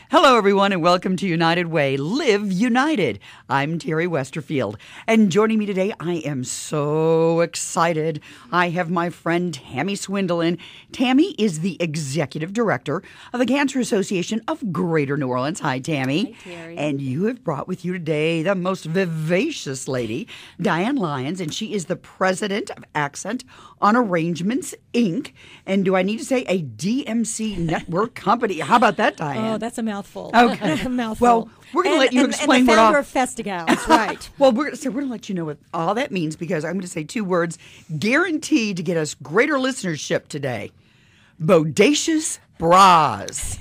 Hello, everyone, and welcome to United Way. Live United. I'm Terry Westerfield, and joining me today, I am so excited. I have my friend Tammy Swindle. Tammy is the Executive Director of the Cancer Association of Greater New Orleans. Hi, Tammy. Hi, Terry. And you have brought with you today the most vivacious lady, Diane Lyons, and she is the President of Accent on Arrangements, Inc. And do I need to say a DMC network company? How about that, Diane? Oh, that's a mouthful. Okay. A mouthful. Well, we're going to let you explain and the what founder all... of Festigals, right. Well, we're going to let you know what all that means because I'm going to say two words guaranteed to get us greater listenership today. Bodacious bras.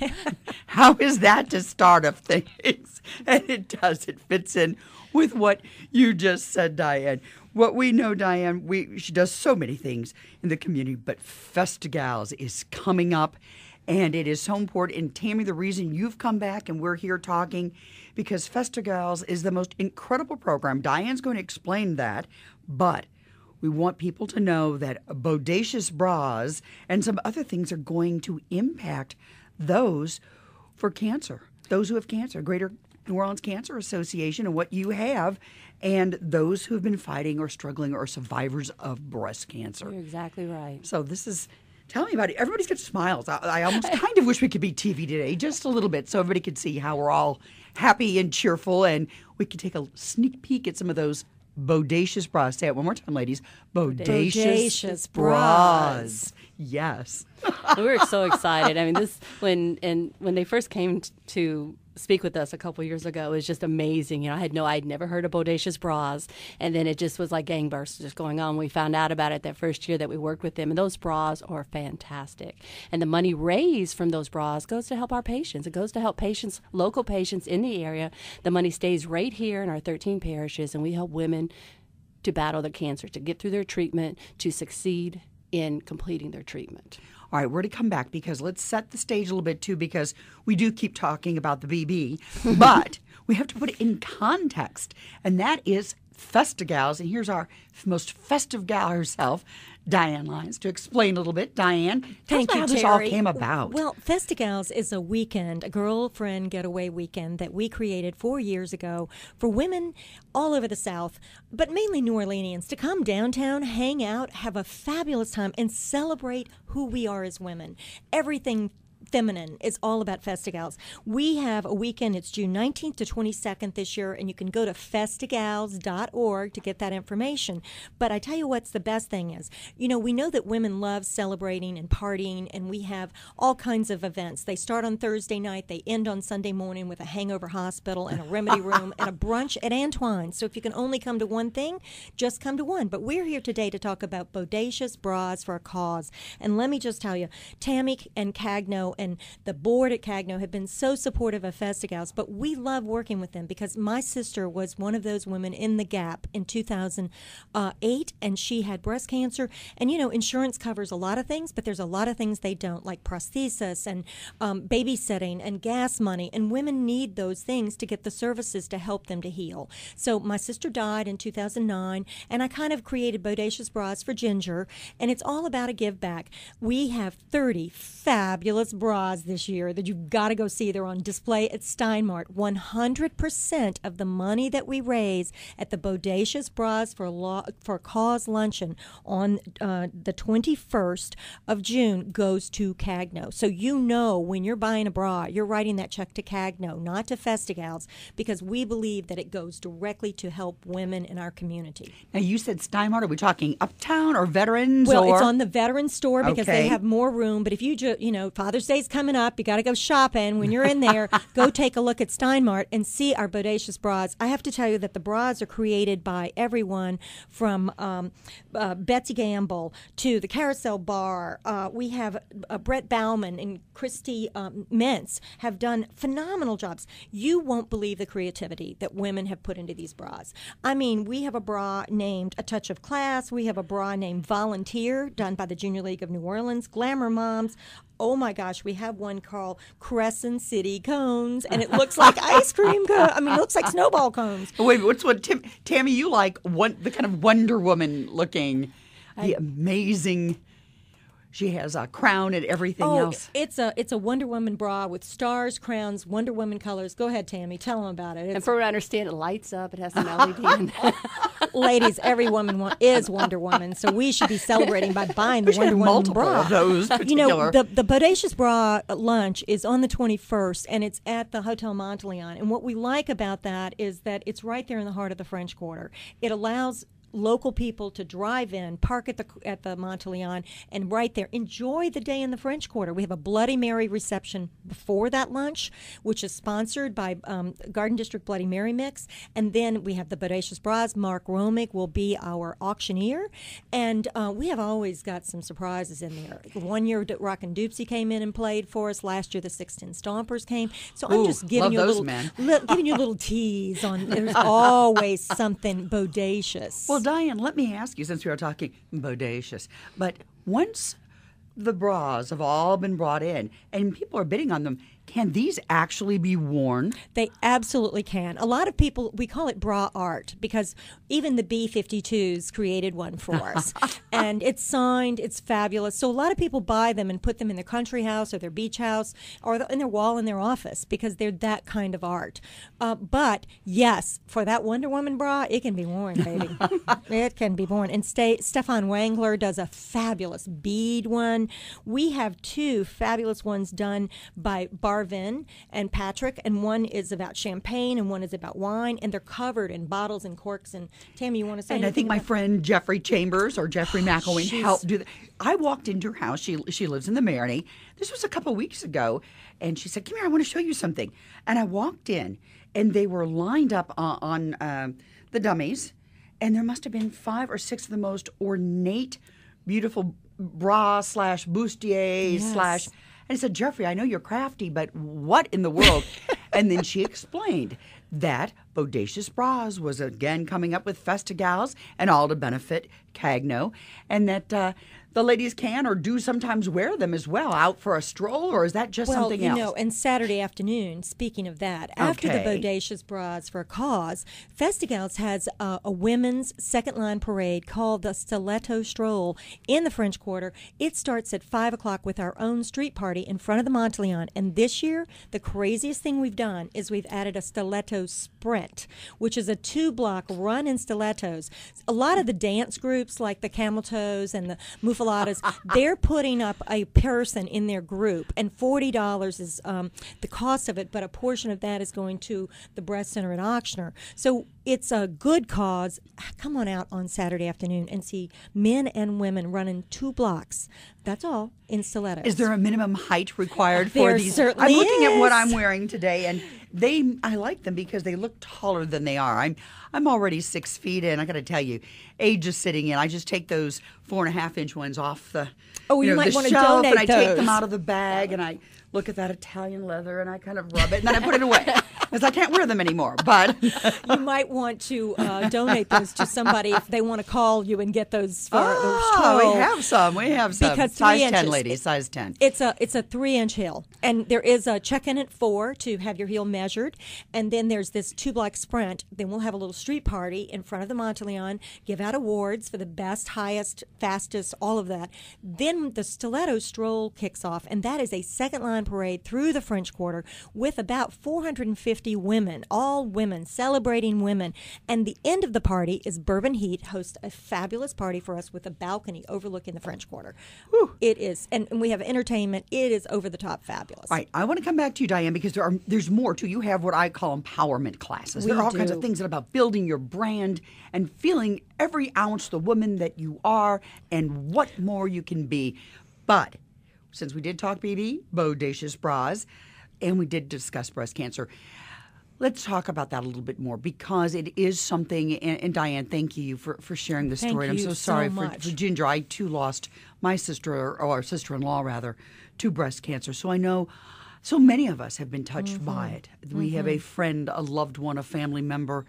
How is that to start of things? And it does. It fits in with what you just said, Diane. What we know, Diane, she does so many things in the community, but Festigals is coming up, and it is so important. And Tammy, the reason you've come back and we're here talking, because Festigals is the most incredible program. Diane's going to explain that, but we want people to know that bodacious bras and some other things are going to impact those for cancer, those who have cancer, Greater New Orleans Cancer Association and what you have, and those who have been fighting or struggling or survivors of breast cancer. You're exactly right. So this is, tell me about it. Everybody's got smiles. I almost kind of wish we could be TV today, just a little bit, so everybody could see how we're all happy and cheerful, and we could take a sneak peek at some of those bodacious bras. Say it one more time, ladies. Bodacious bras. Yes. We were so excited. I mean, when they first came to speak with us a couple years ago, it was just amazing. You know, I'd never heard of bodacious bras, and then it just was like gangbusters just going on. We found out about it that first year that we worked with them, and those bras are fantastic. And the money raised from those bras goes to help our patients. It goes to help patients, local patients in the area. The money stays right here in our 13 parishes, and we help women to battle their cancer, to get through their treatment, to succeed in completing their treatment. All right, we're to come back because let's set the stage a little bit, too, because we do keep talking about the BB, but we have to put it in context, and that is Festigals. And here's our most festive gal herself, Diane Lyons, to explain a little bit. Diane, tell us about how this all came about. Well, Festigals is a weekend, a girlfriend getaway weekend that we created 4 years ago for women all over the South, but mainly New Orleanians, to come downtown, hang out, have a fabulous time, and celebrate who we are as women. Everything feminine is all about Festigals. We have a weekend. It's June 19th to 22nd this year, and you can go to festigals.org to get that information. But I tell you what's the best thing is, you know, we know that women love celebrating and partying, and we have all kinds of events. They start on Thursday night. They end on Sunday morning with a hangover hospital and a remedy room and a brunch at Antoine's. So if you can only come to one thing, just come to one. But we're here today to talk about bodacious bras for a cause. And let me just tell you, Tammy and CAGNO and the board at CAGNO have been so supportive of Festigals, but we love working with them because my sister was one of those women in the Gap in 2008, and she had breast cancer. And, you know, insurance covers a lot of things, but there's a lot of things they don't, like prosthesis and babysitting and gas money, and women need those things to get the services to help them to heal. So my sister died in 2009, and I kind of created Bodacious Bras for Ginger, and it's all about a give back. We have 30 fabulous bras this year that you've got to go see. They're on display at Steinmart. 100% of the money that we raise at the Bodacious Bras for Cause Luncheon on the 21st of June goes to CAGNO. So you know when you're buying a bra, you're writing that check to CAGNO, not to Festigals, because we believe that it goes directly to help women in our community. Now, you said Steinmart. Are we talking Uptown or Veterans? Well, it's on the Veterans store because Okay. they have more room. But if you Father's Day's coming up, you got to go shopping. When you're in there, go take a look at Steinmart and see our Bodacious Bras. I have to tell you that the bras are created by everyone from Betsy Gamble to the Carousel Bar. We have Brett Bauman and Christy Mintz have done phenomenal jobs. You won't believe the creativity that women have put into these bras. I mean, we have a bra named A Touch of Class. We have a bra named Volunteer, done by the Junior League of New Orleans. Glamour Moms. Oh my gosh, we have one called Crescent City Cones, and it looks like ice cream cones. I mean, it looks like snowball cones. Wait, what's what Tammy? You like the kind of Wonder Woman looking, the amazing. She has a crown and everything Oh, else. it's a Wonder Woman bra with stars, crowns, Wonder Woman colors. Go ahead, Tammy. Tell them about it. And from what I understand, it lights up. It has some LED in it. Ladies, every woman is Wonder Woman, so we should be celebrating by buying the We should Wonder have Woman multiple bra. of those particular. The Bodacious Bra lunch is on the 21st, and it's at the Hotel Monteleone. And what we like about that is that it's right there in the heart of the French Quarter. It allows local people to drive in, park at the Monteleone, and right there enjoy the day in the French Quarter. We have a Bloody Mary reception before that lunch, which is sponsored by Garden District Bloody Mary Mix, and then we have the Bodacious Bras. Mark Romick will be our auctioneer, and we have always got some surprises in there. One year, Rockin' Doopsie came in and played for us. Last year, the 610 Stompers came. So I'm just giving you a little, giving you a little tease on. There's always something bodacious. Well, Diane, let me ask you, since we are talking bodacious, but once the bras have all been brought in and people are bidding on them, can these actually be worn? They absolutely can. A lot of people, we call it bra art because even the B-52s created one for us. And it's signed, it's fabulous. So a lot of people buy them and put them in their country house or their beach house or in their wall in their office because they're that kind of art. But yes, for that Wonder Woman bra, it can be worn, baby. It can be worn. And Stefan Wangler does a fabulous bead one. We have two fabulous ones done by Barvin and Patrick, and one is about champagne and one is about wine, and they're covered in bottles and corks. And Tammy, you want to say anything? And I think my friend Jeffrey Chambers or Jeffrey McElwain helped do that. I walked into her house. She lives in the Maroney. This was a couple of weeks ago, and she said, "Come here, I want to show you something." And I walked in, and they were lined up on the dummies, and there must have been 5 or 6 of the most ornate, beautiful bra / bustier / And I said, "Jeffrey, I know you're crafty, but what in the world?" And then she explained that Bodacious Bras was again coming up with Festigals and all to benefit CAGNO, and that the ladies can or do sometimes wear them as well out for a stroll, or is that just something else? Well, and Saturday afternoon, speaking of that, after the Bodacious Bras for a Cause, Festigals has a women's second line parade called the Stiletto Stroll in the French Quarter. It starts at 5 o'clock with our own street party in front of the Monteleone. And this year, the craziest thing we've done is we've added a stiletto sprint, which is a 2-block run in stilettos. A lot of the dance groups like the Camel Toes and the Mufaladas, they're putting up a person in their group, and $40 is the cost of it, but a portion of that is going to the Breast Center and Auctioner. So it's a good cause. Come on out on Saturday afternoon and see men and women running 2 blocks. That's all in stilettos. Is there a minimum height required for There these? certainly I'm looking at what is. I'm wearing today, and I like them because they look taller than they are. I'm already 6 feet in. I got to tell you, age is sitting in. I just take those 4.5-inch ones off the you might the want to shelf, donate and I take them those. out of the bag, and I look at that Italian leather, and I kind of rub it, and then I put it away because I can't wear them anymore. But you might want to donate those to somebody if they want to call you and get those for the stroll. we have some. Because 3 size 10, inches. ladies, size 10. It's a 3-inch heel, and there is a check-in at 4 to have your heel measured, and then there's this 2-block sprint. Then we'll have a little street party in front of the Monteleone, give out awards for the best, highest, fastest, all of that. Then the stiletto stroll kicks off, and that is a second line parade through the French Quarter with about 450 women, all women, celebrating women. And the end of the party is Bourbon Heat hosts a fabulous party for us with a balcony overlooking the French Quarter. Whew. It is, and we have entertainment. It is over the top fabulous. All right, I want to come back to you, Diane, because there's more too. You have what I call empowerment classes. There are all kinds of things about building your brand and feeling every ounce the woman that you are and what more you can be. But since we did talk BB, Bodacious Bras, and we did discuss breast cancer, let's talk about that a little bit more because it is something, and Diane, thank you for sharing the story. Thank I'm you so sorry so for much. Ginger. I too lost my sister, or sister-in-law rather, to breast cancer. So I know so many of us have been touched by it. We have a friend, a loved one, a family member,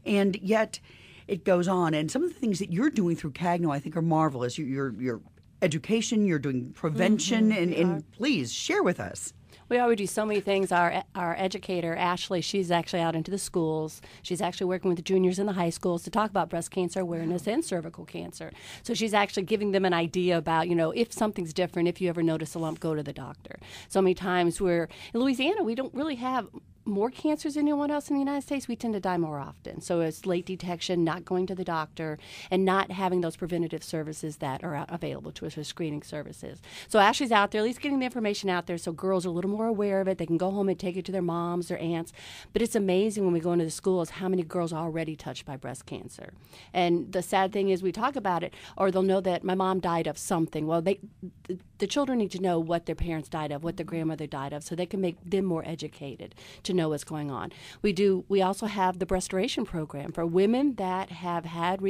and yet it goes on. And some of the things that you're doing through CAGNO, I think, are marvelous. Your education, you're doing prevention, and please share with us. We already do so many things. Our educator, Ashley, she's actually out into the schools. She's actually working with the juniors in the high schools to talk about breast cancer awareness and cervical cancer. So she's actually giving them an idea about, if something's different, if you ever notice a lump, go to the doctor. So many times in Louisiana, we don't really have more cancers than anyone else in the United States. We tend to die more often. So it's late detection, not going to the doctor, and not having those preventative services that are available to us, or screening services. So Ashley's out there, at least getting the information out there so girls are a little more aware of it. They can go home and take it to their moms, their aunts. But it's amazing when we go into the schools how many girls are already touched by breast cancer. And the sad thing is we talk about it, or they'll know that my mom died of something. Well, the children need to know what their parents died of, what their grandmother died of, so they can make them more educated to know what's going on. We also have the restoration program for women that have had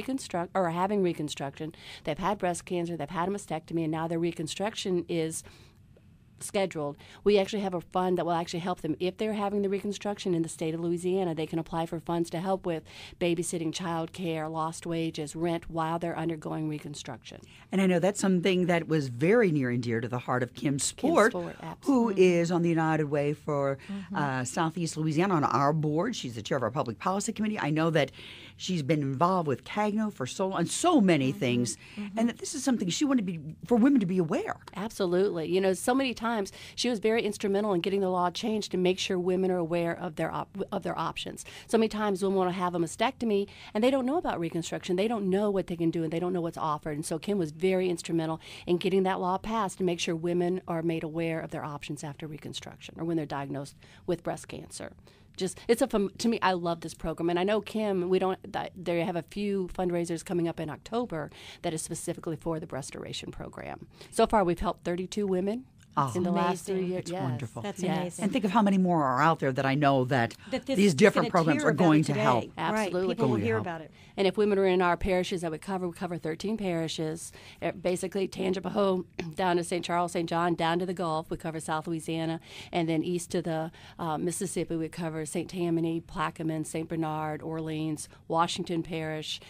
are having reconstruction. They've had breast cancer, they've had a mastectomy, and now their reconstruction is scheduled. We actually have a fund that will actually help them if they're having the reconstruction in the state of Louisiana. They can apply for funds to help with babysitting, child care, lost wages, rent while they're undergoing reconstruction. And I know that's something that was very near and dear to the heart of Kim Sport, who is on the United Way for Southeast Louisiana on our board. She's the chair of our public policy committee. I know that she's been involved with CAGNO for so many things, and that this is something she wanted for women to be aware. Absolutely. So many times she was very instrumental in getting the law changed to make sure women are aware of their options. So many times women want to have a mastectomy and they don't know about reconstruction. They don't know what they can do and they don't know what's offered. And so Kim was very instrumental in getting that law passed to make sure women are made aware of their options after reconstruction or when they're diagnosed with breast cancer. To me, I love this program, and I know Kim. They have a few fundraisers coming up in October that is specifically for the restoration program. So far, we've helped 32 women. In the last 3 years. It's wonderful. That's amazing. And think of how many more are out there that I know that these different programs are going to help. Absolutely. Right. People will hear about it. And if women are in our parishes that we cover 13 parishes, basically Tangipahoa down to St. Charles, St. John, down to the Gulf. We cover South Louisiana. And then east to the Mississippi, we cover St. Tammany, Plaquemine, St. Bernard, Orleans, Washington Parish.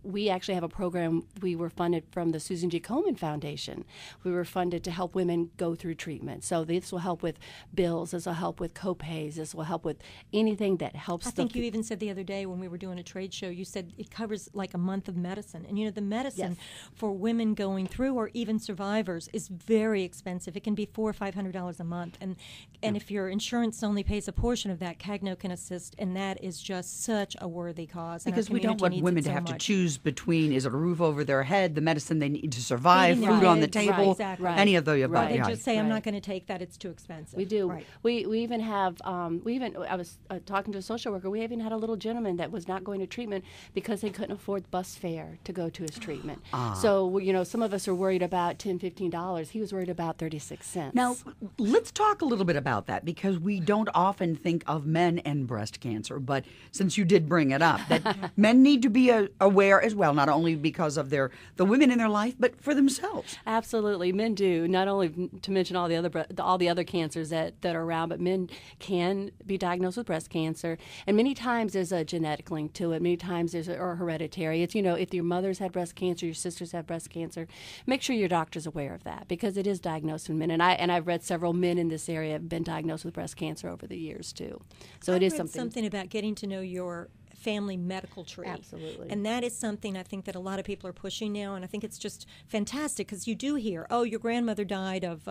We actually have a program. We were funded from the Susan G. Komen Foundation. We were funded to help women go through treatment. So this will help with bills. This will help with co-pays. This will help with anything that helps. I think you even said the other day when we were doing a trade show, you said it covers like a month of medicine. And, the medicine for women going through or even survivors is very expensive. It can be $400 or $500 a month. And if your insurance only pays a portion of that, CAGNO can assist. And that is just such a worthy cause. Because we don't want women to have to choose between, is it a roof over their head, the medicine they need to survive, food on the table, any of the above. They just say, I'm not going to take that, it's too expensive. We do. Right. We even have, I was talking to a social worker, we even had a little gentleman that was not going to treatment because he couldn't afford bus fare to go to his treatment. So, some of us are worried about $10, $15. He was worried about 36 cents. Now, let's talk a little bit about that, because we don't often think of men and breast cancer, but since you did bring it up, that men need to be aware as well, not only because of the women in their life, but for themselves. Absolutely, men do. Not only to mention all the other cancers that are around, but men can be diagnosed with breast cancer, and many times there's a genetic link to it. Many times there's or hereditary. It's if your mother's had breast cancer, your sisters have breast cancer, make sure your doctor's aware of that, because it is diagnosed in men. And I've read several men in this area have been diagnosed with breast cancer over the years too. So it is something about getting to know your family medical tree. Absolutely. And that is something I think that a lot of people are pushing now, and I think it's just fantastic, because you do hear, your grandmother died of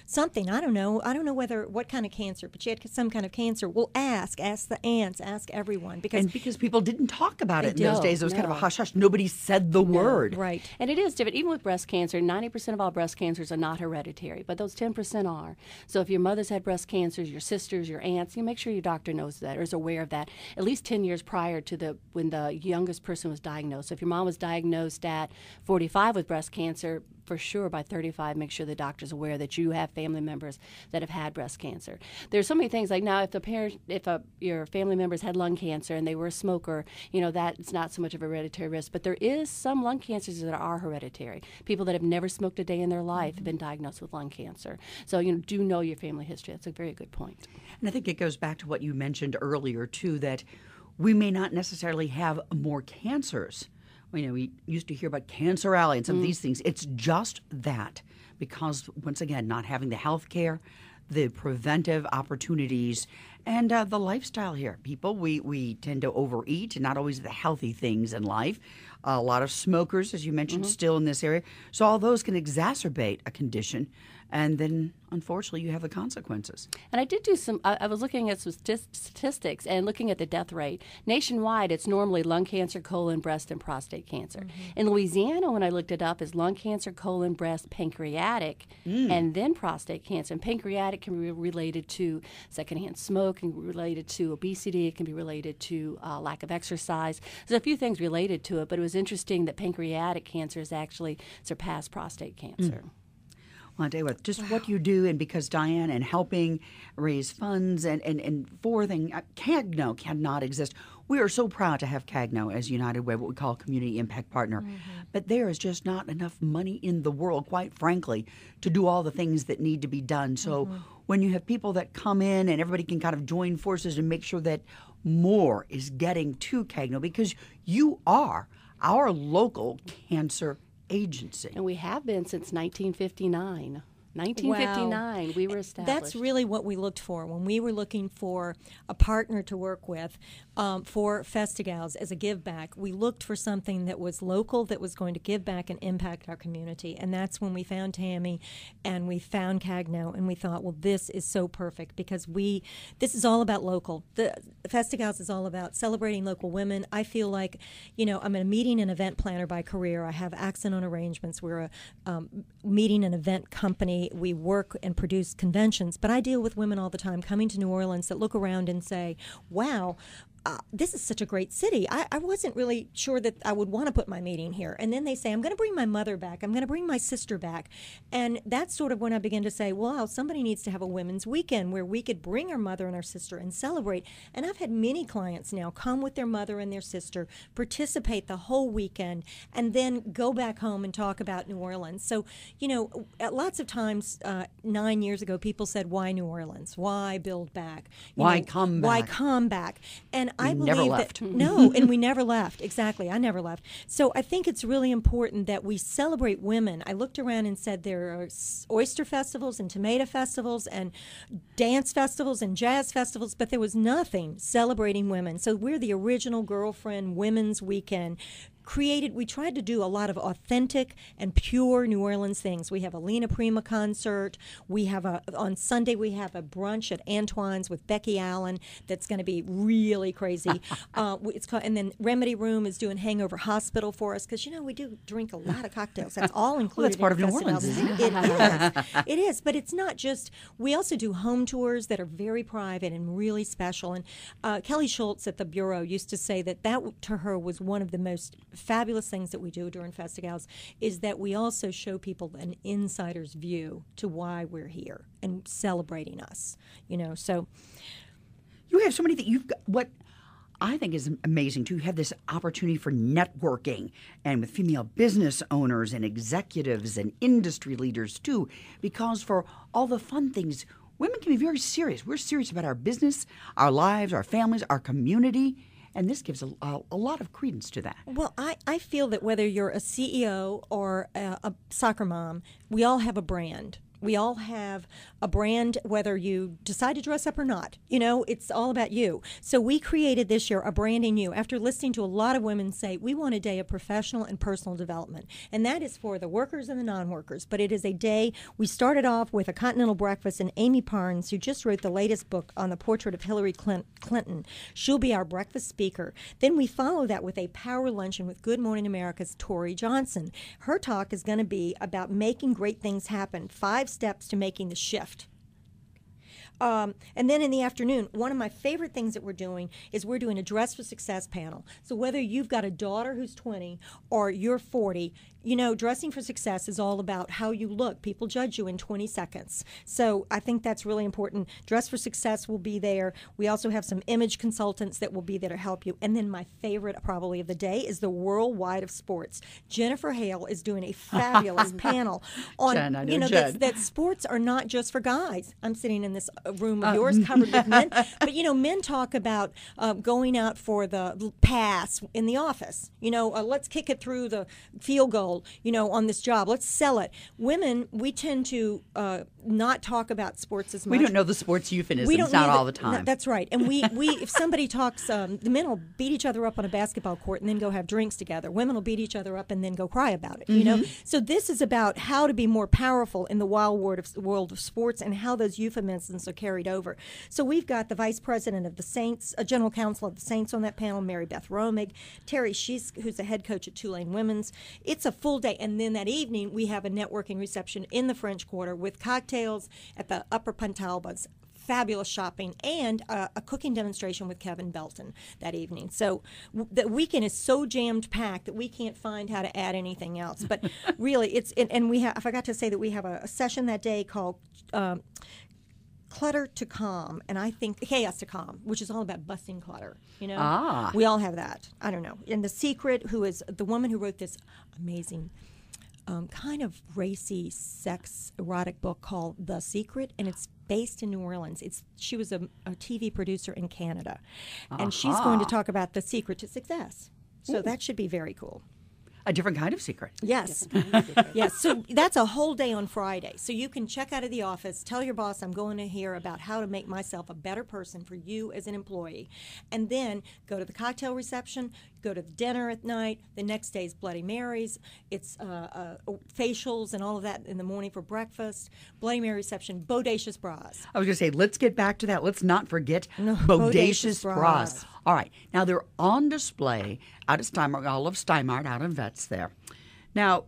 something. I don't know what kind of cancer, but she had some kind of cancer. Well, ask the aunts, ask everyone. Because people didn't talk about it in those days. It was kind of a hush-hush. Nobody said the word. Right. And it is different. Even with breast cancer, 90% of all breast cancers are not hereditary, but those 10% are. So if your mother's had breast cancers, your sisters, your aunts, you make sure your doctor knows that or is aware of that at least 10 years prior to when the youngest person was diagnosed. So if your mom was diagnosed at 45 with breast cancer, for sure by 35, make sure the doctor's aware that you have family members that have had breast cancer. There's so many things like now, if your family members had lung cancer and they were a smoker, that's not so much of a hereditary risk. But there is some lung cancers that are hereditary. People that have never smoked a day in their life have been diagnosed with lung cancer. So do know your family history. That's a very good point. And I think it goes back to what you mentioned earlier too, that we may not necessarily have more cancers. We used to hear about Cancer Alley and some of these things. It's just that, because, once again, not having the health care, the preventive opportunities and the lifestyle here. People, we tend to overeat and not always the healthy things in life. A lot of smokers, as you mentioned, still in this area. So all those can exacerbate a condition. And then, unfortunately, you have the consequences. And I did do I was looking at some statistics and looking at the death rate. Nationwide, it's normally lung cancer, colon, breast, and prostate cancer. In Louisiana, when I looked it up, is lung cancer, colon, breast, pancreatic, and then prostate cancer. And pancreatic can be related to secondhand smoke, can be related to obesity, it can be related to lack of exercise. There's a few things related to it, but it was interesting that pancreatic cancer has actually surpassed prostate cancer. Well, I'll tell you what, just what you do, and because Diane and helping raise funds and for things, CAGNO cannot exist. We are so proud to have CAGNO as United Way, what we call Community Impact Partner. But there is just not enough money in the world, quite frankly, to do all the things that need to be done. So when you have people that come in and everybody can kind of join forces and make sure that more is getting to CAGNO, because you are our local cancer agency. And we have been since 1959. 1959, wow. We were established. That's really what we looked for when we were looking for a partner to work with for Festigals as a give back. We looked for something that was local, that was going to give back and impact our community. And that's when we found Tammy and we found CAGNO, and we thought, well, this is so perfect because this is all about local. The Festigals is all about celebrating local women. I feel like, I'm a meeting and event planner by career. I have Accent on Arrangements. We're a meeting and event company. We work and produce conventions, but I deal with women all the time coming to New Orleans that look around and say, wow, this is such a great city. I wasn't really sure that I would want to put my meeting here. And then they say, I'm going to bring my mother back. I'm going to bring my sister back. And that's sort of when I begin to say, well, somebody needs to have a women's weekend where we could bring our mother and our sister and celebrate. And I've had many clients now come with their mother and their sister, participate the whole weekend, and then go back home and talk about New Orleans. So, lots of times 9 years ago, people said, why New Orleans? Why build back? Why come back? Why come back? And I believe never left. that no, and we never left. Exactly, I never left. So I think it's really important that we celebrate women. I looked around and said there are oyster festivals and tomato festivals and dance festivals and jazz festivals, but there was nothing celebrating women. So we're the original Girlfriend Women's Weekend. We tried to do a lot of authentic and pure New Orleans things. We have a Lena Prima concert. We have on Sunday we have a brunch at Antoine's with Becky Allen that's going to be really crazy. It's called, and then Remedy Room is doing Hangover Hospital for us because we do drink a lot of cocktails. That's all included. Well, that's part in of New Orleans. It is. It is, but it's not just. We also do home tours that are very private and really special. And Kelly Schultz at the Bureau used to say that to her was one of the most fabulous things that we do during Festigals is that we also show people an insider's view to why we're here and celebrating us, so you have so many things. You've got what I think is amazing too. You have this opportunity for networking and with female business owners and executives and industry leaders too, because for all the fun things, women can be very serious. We're serious about our business, our lives, our families, our community. And this gives a lot of credence to that. Well, I feel that whether you're a CEO or a soccer mom, we all have a brand. We all have a brand, whether you decide to dress up or not. It's all about you. So we created this year a branding you after listening to a lot of women say, we want a day of professional and personal development. And that is for the workers and the non-workers. But it is a day, we started off with a continental breakfast, and Amy Parnes, who just wrote the latest book on the portrait of Hillary Clinton, she'll be our breakfast speaker. Then we follow that with a power luncheon with Good Morning America's Tori Johnson. Her talk is going to be about making great things happen, 5 steps to making the shift. And then in the afternoon, one of my favorite things that we're doing is we're doing a Dress for Success panel. So whether you've got a daughter who's 20 or you're 40, dressing for success is all about how you look. People judge you in 20 seconds. So I think that's really important. Dress for Success will be there. We also have some image consultants that will be there to help you. And then my favorite probably of the day is the Worldwide of Sports. Jennifer Hale is doing a fabulous panel on, Jen, I know Jen. that sports are not just for guys. I'm sitting in this room of yours covered with men. But, men talk about going out for the pass in the office. Let's kick it through the field goal, on this job. Let's sell it. Women, we tend to not talk about sports as much. We don't know the sports euphemisms, not all the time. That's right. And we if somebody talks, the men will beat each other up on a basketball court and then go have drinks together. Women will beat each other up and then go cry about it, So this is about how to be more powerful in the wild world of sports and how those euphemisms are carried over. So we've got the vice president of the Saints, a general counsel of the Saints on that panel, Mary Beth Romig, Terry She's, who's the head coach at Tulane Women's. It's a full day. And then that evening, we have a networking reception in the French Quarter with cocktails at the Upper Pontalbas, fabulous shopping, and a cooking demonstration with Kevin Belton that evening. So the weekend is so jammed packed that we can't find how to add anything else. But really, I forgot to say that we have a session that day called Clutter to Calm, and I think Chaos to Calm, which is all about busting clutter. We all have that. I don't know. And The Secret, who is the woman who wrote this amazing kind of racy, sex, erotic book called The Secret, and it's based in New Orleans. She was a TV producer in Canada, and she's going to talk about the secret to success. So that should be very cool. A different kind of secret. Yes. Yes. So that's a whole day on Friday. So you can check out of the office, tell your boss, I'm going to hear about how to make myself a better person for you as an employee. And then go to the cocktail reception, go to the dinner at night. The next day is Bloody Marys. It's facials and all of that in the morning for breakfast. Bloody Mary reception, bodacious bras. I was going to say, let's get back to that. Let's not forget bodacious bras. All right. Now, they're on display out of Olive Steinmart out of Vets there. Now,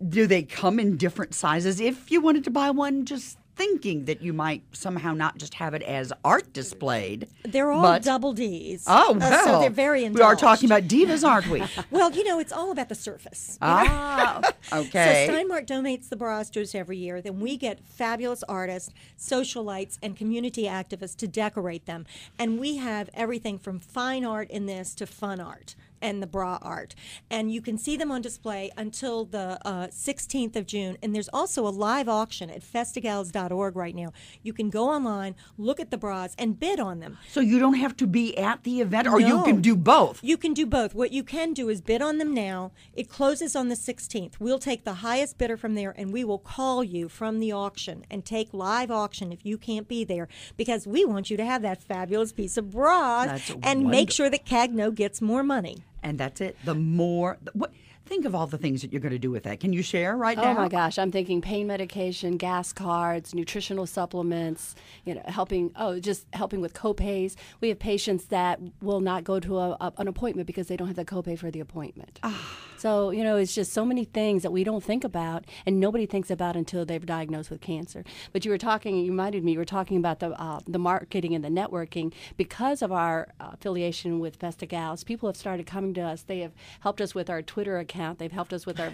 do they come in different sizes? If you wanted to buy one, just thinking that you might somehow not just have it as art displayed. They're all double Ds. Oh, well. So they're very indulged. We are talking about divas, aren't we? Well, it's all about the surface. Okay. So Steinmart donates the bras to us every year. Then we get fabulous artists, socialites, and community activists to decorate them. And we have everything from fine art in this to fun art and the bra art. And you can see them on display until the 16th of June. And there's also a live auction at festigals.org right now. You can go online, look at the bras, and bid on them. So you don't have to be at the event, or you can do both? You can do both. What you can do is bid on them now. It closes on the 16th. We'll take the highest bidder from there, and we will call you from the auction and take live auction if you can't be there, because we want you to have that fabulous piece of bras and make sure that CAGNO gets more money. And that's it. Think of all the things that you're going to do with that. Can you share right now? Oh my gosh, I'm thinking pain medication, gas cards, nutritional supplements, helping with copays. We have patients that will not go to an appointment because they don't have the copay for the appointment. So, it's just so many things that we don't think about and nobody thinks about until they're diagnosed with cancer. But you reminded me, you were talking about the marketing and the networking. Because of our affiliation with Festigals, people have started coming to us. They have helped us with our Twitter account. They've helped us with our,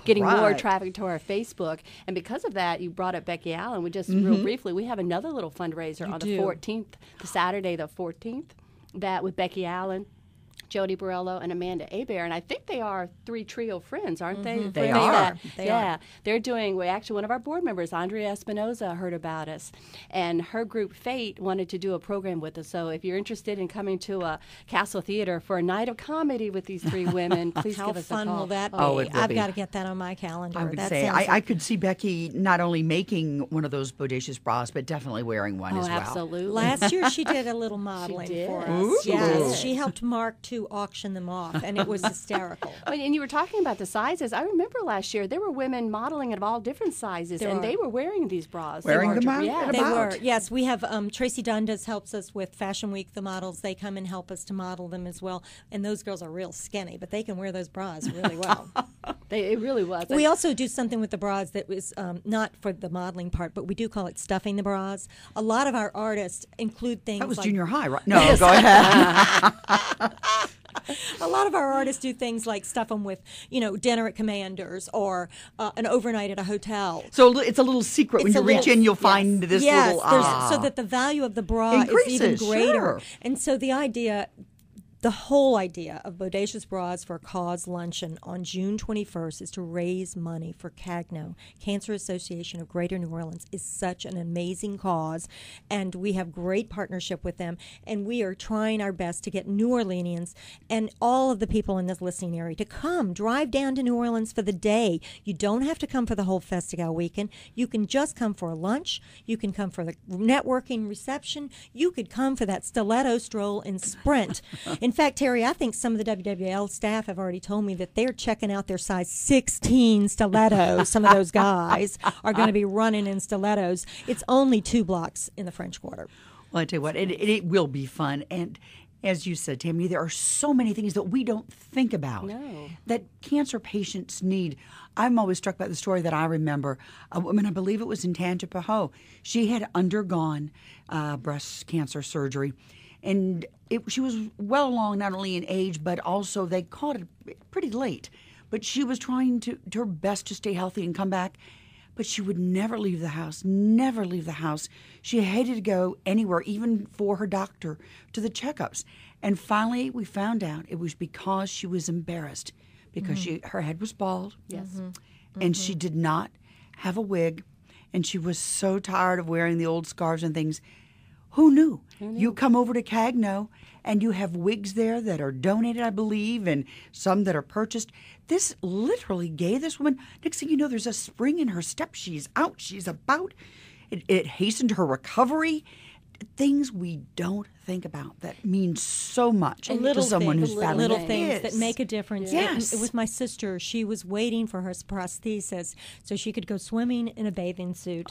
getting more traffic to our Facebook. And because of that, you brought up Becky Allen. We just, real briefly, we have another little fundraiser on the 14th, the Saturday the 14th, that with Becky Allen, Jody Borello, and Amanda Hebert, and I think they are three trio friends, aren't they? They are. They are. They're doing, one of our board members, Andrea Espinoza, heard about us, and her group Fate wanted to do a program with us. So if you're interested in coming to a Castle Theater for a night of comedy with these three women, please give us a call. How fun will that be? I've got to get that on my calendar. I would say, I could see Becky not only making one of those bodacious bras, but definitely wearing one as well. Absolutely. Last year she did a little modeling for us. Ooh. Yes, she helped Mark to auction them off, and it was hysterical. And you were talking about the sizes. I remember last year there were women modeling of all different sizes, they were wearing these bras. Wearing them out? Yeah, they were. Yes, we have Tracy Dundas helps us with Fashion Week. The models, they come and help us to model them as well. And those girls are real skinny, but they can wear those bras really well. It really was. We also do something with the bras that was not for the modeling part, but we do call it stuffing the bras. A lot of our artists include things That was like junior high, right? No, go ahead. A lot of our artists do things like stuff them with, dinner at Commander's or an overnight at a hotel. So it's a little secret. When you reach in, you'll find this little... so that the value of the bra is even greater. Sure. And so the The whole idea of Bodacious Bras for a Cause luncheon on June 21st is to raise money for CAGNO, Cancer Association of Greater New Orleans. Is such an amazing cause, and we have great partnership with them, and we are trying our best to get New Orleanians and all of the people in this listening area to come, drive down to New Orleans for the day. You don't have to come for the whole Festigal weekend. You can just come for a lunch. You can come for the networking reception. You could come for that stiletto stroll and sprint. In fact, Terry, I think some of the WWL staff have already told me that they're checking out their size 16 stilettos. Some of those guys are going to be running in stilettos. It's only 2 blocks in the French Quarter. Well, I tell you what, it will be fun. And as you said, Tammy, there are so many things that we don't think about that cancer patients need. I'm always struck by the story that I remember. A woman, I believe it was in Tangipahoa. She had undergone breast cancer surgery. And she was well along, not only in age, but also they caught it pretty late. But she was trying to her best to stay healthy and come back. But she would never leave the house, never leave the house. She hated to go anywhere, even for her doctor, to the checkups. And finally, we found out it was because she was embarrassed, because her head was bald. Yes. And she did not have a wig. And she was so tired of wearing the old scarves and things. Who knew? You come over to CAGNO and you have wigs there that are donated, I believe, and some that are purchased. This literally gave this woman, next thing you know, there's a spring in her step. She's out. She's about. It hastened her recovery. Things we don't think about that mean so much to someone who's battling. Little things that make a difference. Yes. With my sister, she was waiting for her prosthesis so she could go swimming in a bathing suit,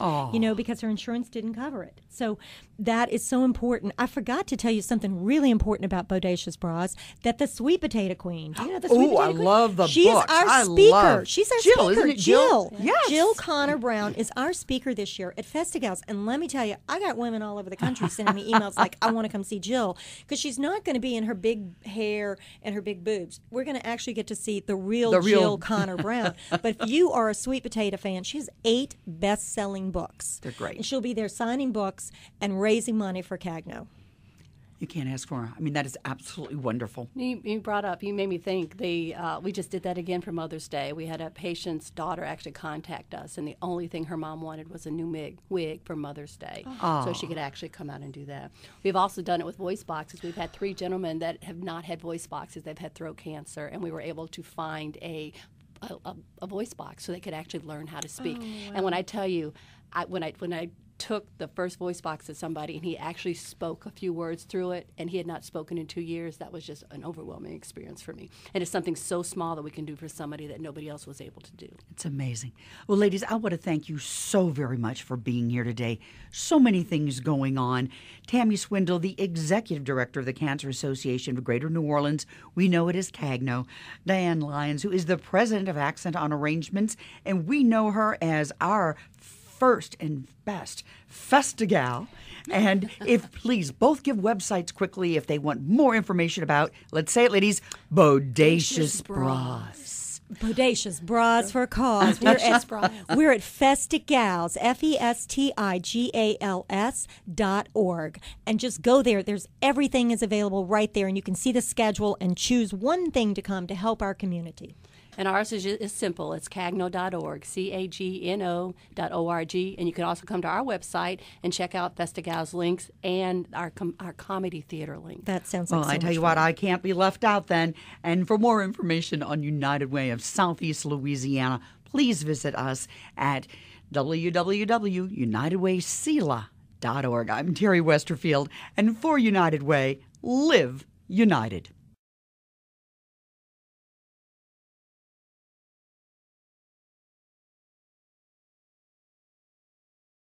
because her insurance didn't cover it. So that is so important. I forgot to tell you something really important about Bodacious Bras, that the Sweet Potato Queen. Do you know the Sweet Potato Queen? Love the She's books. our speaker. She's our Jill, speaker. isn't it Jill? Yes. Jill Connor Brown is our speaker this year at Festigals. And let me tell you, I got women all over the country sending me emails like, I want to come see Jill, because she's not going to be in her big hair and her big boobs. We're going to actually get to see the real Jill Connor Brown. But if you are a Sweet Potato fan, she has 8 best-selling books. They're great. And she'll be there signing books and raising money for CAGNO. You can't ask for her. I mean, that is absolutely wonderful. You made me think. We just did that again for Mother's Day. We had a patient's daughter actually contact us, and the only thing her mom wanted was a new wig for Mother's Day, so she could actually come out and do that. We've also done it with voice boxes. We've had 3 gentlemen that have not had voice boxes. They've had throat cancer, and we were able to find a voice box so they could actually learn how to speak. And when I tell you, when I took the first voice box to somebody and he actually spoke a few words through it, and he had not spoken in 2 years, that was just an overwhelming experience for me. And it's something so small that we can do for somebody that nobody else was able to do. It's amazing. Well, ladies, I want to thank you so very much for being here today. So many things going on. Tammy Swindle, the Executive Director of the Cancer Association of Greater New Orleans. We know it as CAGNO. Diane Lyons, who is the President of Accent on Arrangements, and we know her as our first and best Festigal. And if please both give websites quickly if they want more information about, let's say it, ladies, Bodacious Bras. Bodacious Bras for a Cause. We're at Festigals, FESTIGALS.org. And just go there. Everything is available right there, and you can see the schedule and choose one thing to come to help our community. And ours is simple. It's CAGNO.org, CAGNO.org. And you can also come to our website and check out Festigals links and our comedy theater link. That sounds like Well, I tell you what, I can't be left out then. And for more information on United Way of Southeast Louisiana, please visit us at www.unitedwaysela.org. I'm Terry Westerfield, and for United Way, live united.